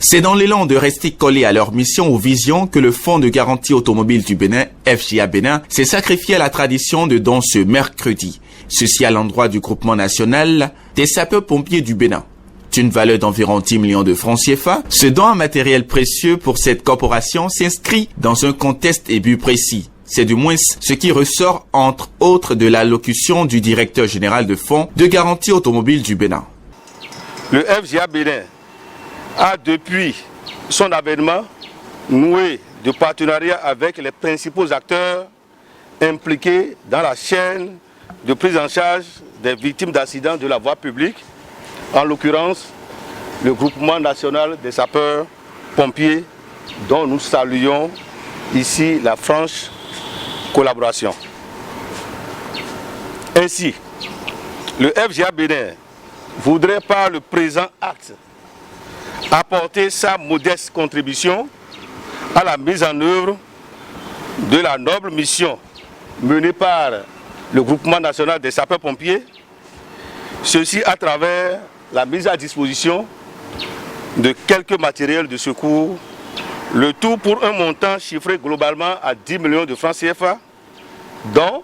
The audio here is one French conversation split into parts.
C'est dans l'élan de rester collé à leur mission ou vision que le Fonds de garantie automobile du Bénin, FJA Bénin, s'est sacrifié à la tradition de dons ce mercredi. Ceci à l'endroit du groupement national des sapeurs-pompiers du Bénin. D'une valeur d'environ 10 millions de francs CFA, ce don en matériel précieux pour cette corporation s'inscrit dans un contexte et but précis. C'est du moins ce qui ressort entre autres de l'allocution du directeur général de Fonds de garantie automobile du Bénin. Le FJA Bénin a depuis son avènement noué de partenariat avec les principaux acteurs impliqués dans la chaîne de prise en charge des victimes d'accidents de la voie publique, en l'occurrence le groupement national des sapeurs-pompiers dont nous saluons ici la franche collaboration. Ainsi, le FJA Bénin voudrait par le présent acte apporter sa modeste contribution à la mise en œuvre de la noble mission menée par le groupement national des sapeurs-pompiers, ceci à travers la mise à disposition de quelques matériels de secours, le tout pour un montant chiffré globalement à 10 millions de francs CFA, dont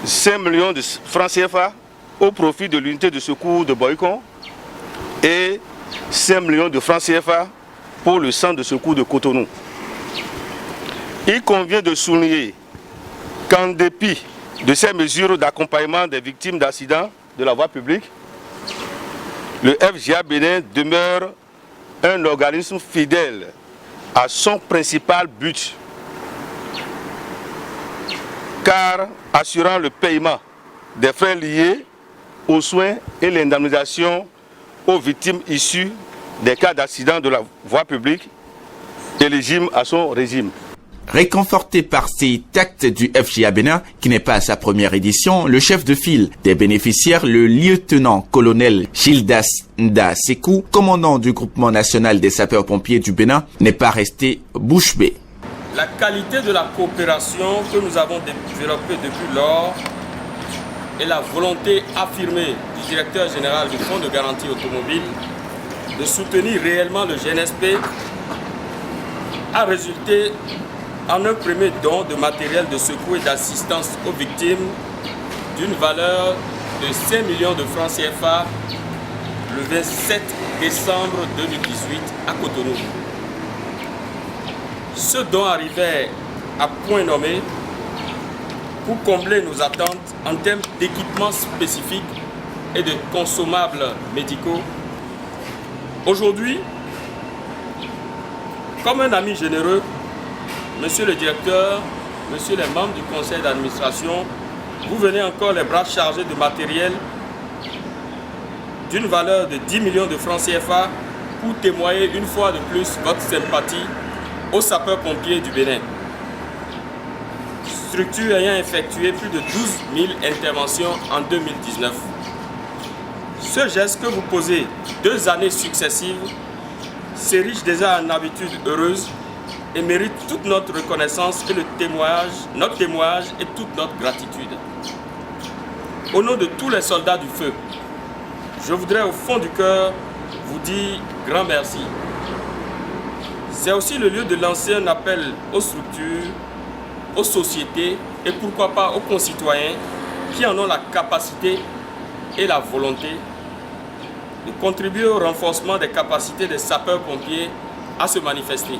5 millions de francs CFA au profit de l'unité de secours de Boycon et 5 millions de francs CFA pour le centre de secours de Cotonou. Il convient de souligner qu'en dépit de ces mesures d'accompagnement des victimes d'accidents de la voie publique, le FJA Bénin demeure un organisme fidèle à son principal but, car assurant le paiement des frais liés aux soins et l'indemnisation aux victimes issues des cas d'accident de la voie publique éligibles à son régime. Réconforté par ces actes du FJA Bénin, qui n'est pas à sa première édition, le chef de file des bénéficiaires, le lieutenant-colonel Gildas Nda Sekou, commandant du groupement national des sapeurs-pompiers du Bénin, n'est pas resté bouche bée. La qualité de la coopération que nous avons développée depuis lors et la volonté affirmée du directeur général du Fonds de garantie automobile de soutenir réellement le GNSP a résulté en un premier don de matériel de secours et d'assistance aux victimes d'une valeur de 5 millions de francs CFA le 27 décembre 2018 à Cotonou. Ce don arrivait à point nommé pour combler nos attentes en termes d'équipements spécifiques et de consommables médicaux. Aujourd'hui, comme un ami généreux, Monsieur le directeur, Monsieur les membres du conseil d'administration, vous venez encore les bras chargés de matériel d'une valeur de 10 millions de francs CFA pour témoigner une fois de plus votre sympathie aux sapeurs-pompiers du Bénin. Structure ayant effectué plus de 12 000 interventions en 2019. Ce geste que vous posez 2 années successives s'érige déjà en habitude heureuse et mérite toute notre reconnaissance et notre témoignage et toute notre gratitude. Au nom de tous les soldats du feu, je voudrais au fond du cœur vous dire grand merci. C'est aussi le lieu de lancer un appel aux structures, aux sociétés et pourquoi pas aux concitoyens qui en ont la capacité et la volonté de contribuer au renforcement des capacités des sapeurs-pompiers à se manifester.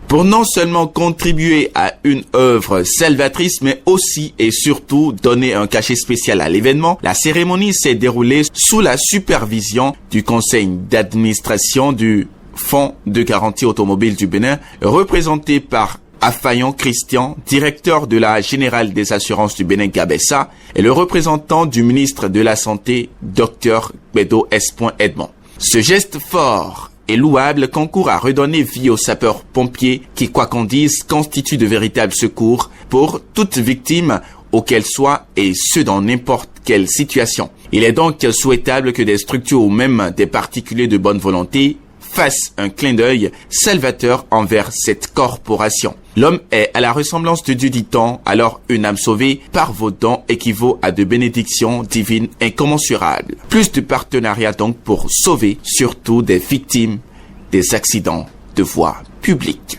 Pour non seulement contribuer à une œuvre salvatrice, mais aussi et surtout donner un cachet spécial à l'événement, la cérémonie s'est déroulée sous la supervision du conseil d'administration du Fonds de garantie automobile du Bénin, représenté par Affayon Christian, directeur de la Générale des Assurances du Bénin Gabessa, et le représentant du ministre de la Santé, Dr Bedo S. Edmond. Ce geste fort et louable concourt à redonner vie aux sapeurs-pompiers qui, quoi qu'on dise, constituent de véritables secours pour toute victime, où qu'elle soit, et ce dans n'importe quelle situation. Il est donc souhaitable que des structures ou même des particuliers de bonne volonté fassent un clin d'œil salvateur envers cette corporation. L'homme est à la ressemblance de Dieu, dit-on, alors une âme sauvée par vos dons équivaut à de bénédictions divines incommensurables. Plus de partenariat donc pour sauver surtout des victimes des accidents de voie publique.